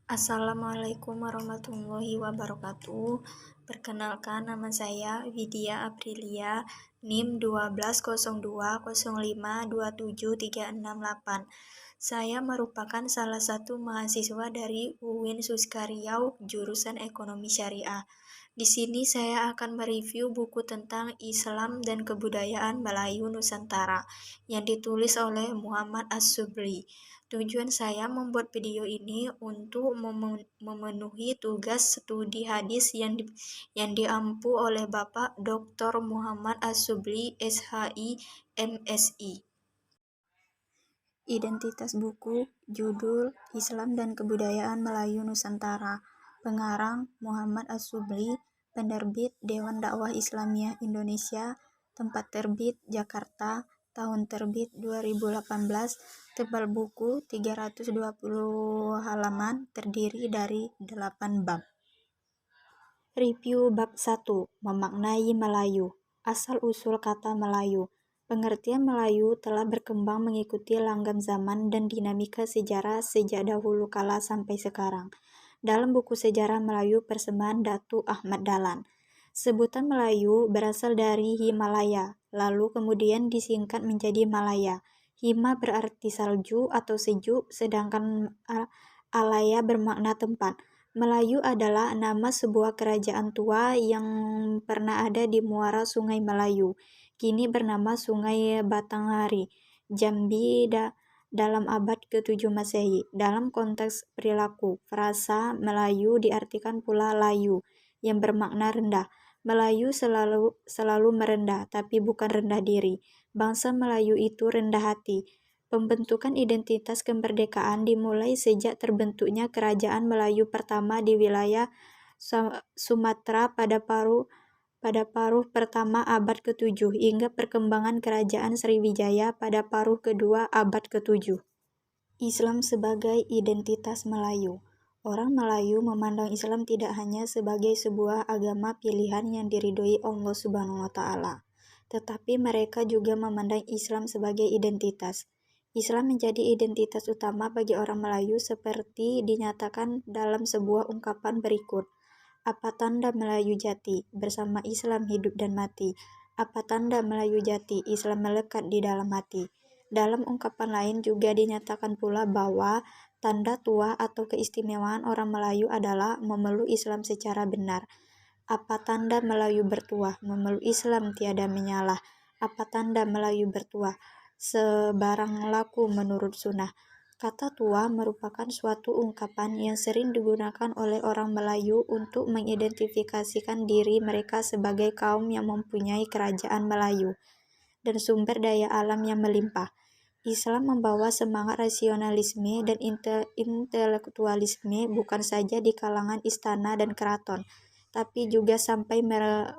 Assalamualaikum warahmatullahi wabarakatuh. Perkenalkan, nama saya Widya Aprilia, NIM 1202052738. Saya merupakan salah satu mahasiswa dari UIN Suska Riau, jurusan Ekonomi Syariah. Di sini saya akan mereview buku tentang Islam dan Kebudayaan Melayu Nusantara yang ditulis oleh Muhammad As-Subli. Tujuan saya membuat video ini untuk memenuhi tugas studi hadis yang diampu oleh Bapak Dr. Muhammad As-Subli, SHI, MSI. Identitas buku, judul, Islam dan Kebudayaan Melayu Nusantara. Pengarang, Muhammad As-Subli. Penerbit, Dewan Dakwah Islamiyah Indonesia. Tempat terbit, Jakarta. Tahun terbit 2018. Tebal buku 320 halaman, terdiri dari 8 bab. Review bab 1. Memaknai Melayu. Asal-usul kata Melayu. Pengertian Melayu telah berkembang mengikuti langgam zaman dan dinamika sejarah sejak dahulu kala sampai sekarang. Dalam buku Sejarah Melayu Persembahan Datuk Ahmad Dahlan, sebutan Melayu berasal dari Himalaya, lalu kemudian disingkat menjadi Malaya. Hima berarti salju atau sejuk, sedangkan Alaya bermakna tempat. Melayu adalah nama sebuah kerajaan tua yang pernah ada di muara Sungai Melayu, kini bernama Sungai Batanghari, Jambi dalam abad ke-7 Masehi. Dalam konteks perilaku, frasa Melayu diartikan pula layu, yang bermakna rendah. Melayu selalu merendah, tapi bukan rendah diri. Bangsa Melayu itu rendah hati. Pembentukan identitas kemerdekaan dimulai sejak terbentuknya Kerajaan Melayu pertama di wilayah Sumatera pada paruh pertama abad ke-7 hingga perkembangan Kerajaan Sriwijaya pada paruh kedua abad ke-7. Islam sebagai identitas Melayu. Orang Melayu memandang Islam tidak hanya sebagai sebuah agama pilihan yang diridhoi Allah Subhanahu wa Ta'ala, tetapi mereka juga memandang Islam sebagai identitas. Islam menjadi identitas utama bagi orang Melayu seperti dinyatakan dalam sebuah ungkapan berikut. Apa tanda Melayu jati? Bersama Islam hidup dan mati. Apa tanda Melayu jati? Islam melekat di dalam hati. Dalam ungkapan lain juga dinyatakan pula bahwa tanda tua atau keistimewaan orang Melayu adalah memeluk Islam secara benar. Apa tanda Melayu bertuah? Memeluk Islam tiada menyalah. Apa tanda Melayu bertuah? Sebarang laku menurut sunnah. Kata tua merupakan suatu ungkapan yang sering digunakan oleh orang Melayu untuk mengidentifikasikan diri mereka sebagai kaum yang mempunyai kerajaan Melayu dan sumber daya alam yang melimpah. Islam membawa semangat rasionalisme dan intelektualisme bukan saja di kalangan istana dan keraton, tapi juga sampai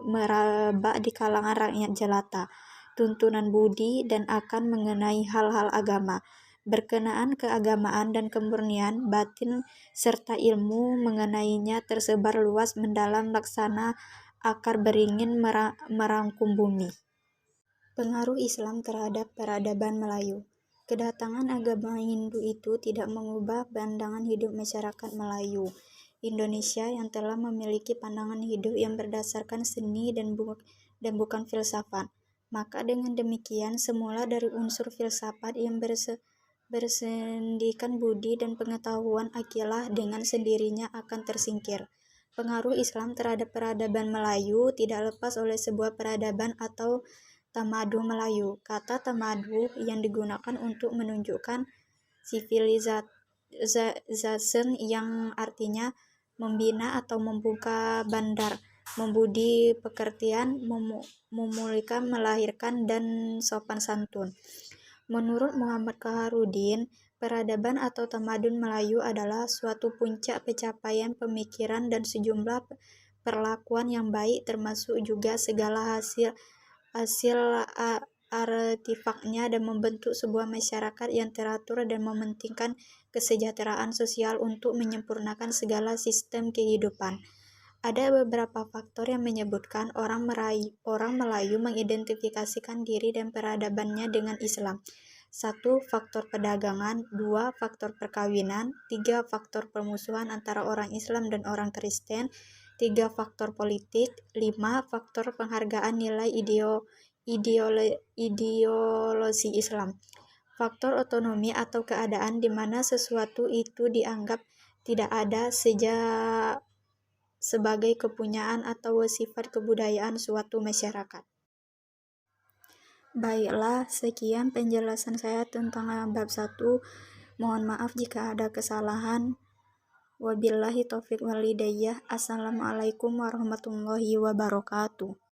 merabak di kalangan rakyat jelata. Tuntunan budi dan akan mengenai hal-hal agama, berkenaan keagamaan dan kemurnian batin serta ilmu mengenainya tersebar luas mendalam laksana akar beringin merangkum bumi. Pengaruh Islam terhadap peradaban Melayu. Kedatangan agama Hindu itu tidak mengubah pandangan hidup masyarakat Melayu Indonesia yang telah memiliki pandangan hidup yang berdasarkan seni dan bukan filsafat. Maka dengan demikian, semula dari unsur filsafat yang bersendikan budi dan pengetahuan akilah dengan sendirinya akan tersingkir. Pengaruh Islam terhadap peradaban Melayu tidak lepas oleh sebuah peradaban atau tamadu Melayu. Kata tamadu yang digunakan untuk menunjukkan civilization yang artinya membina atau membuka bandar, membudi pekertian, memulihkan, melahirkan, dan sopan santun. Menurut Muhammad Kaharudin, peradaban atau tamadun Melayu adalah suatu puncak pencapaian pemikiran dan sejumlah perlakuan yang baik, termasuk juga segala hasil artefaknya, dan membentuk sebuah masyarakat yang teratur dan mementingkan kesejahteraan sosial untuk menyempurnakan segala sistem kehidupan. Ada beberapa faktor yang menyebutkan orang Melayu mengidentifikasikan diri dan peradabannya dengan Islam. 1. Faktor perdagangan. 2. Faktor perkawinan. 3. Faktor permusuhan antara orang Islam dan orang Kristen. 3. Faktor politik. 5. Faktor penghargaan nilai ideologi Islam. Faktor otonomi atau keadaan di mana sesuatu itu dianggap tidak ada sebagai kepunyaan atau sifat kebudayaan suatu masyarakat. Baiklah, sekian penjelasan saya tentang bab 1. Mohon maaf jika ada kesalahan. Wabillahi taufiq wal hidayah. Assalamualaikum warahmatullahi wabarakatuh.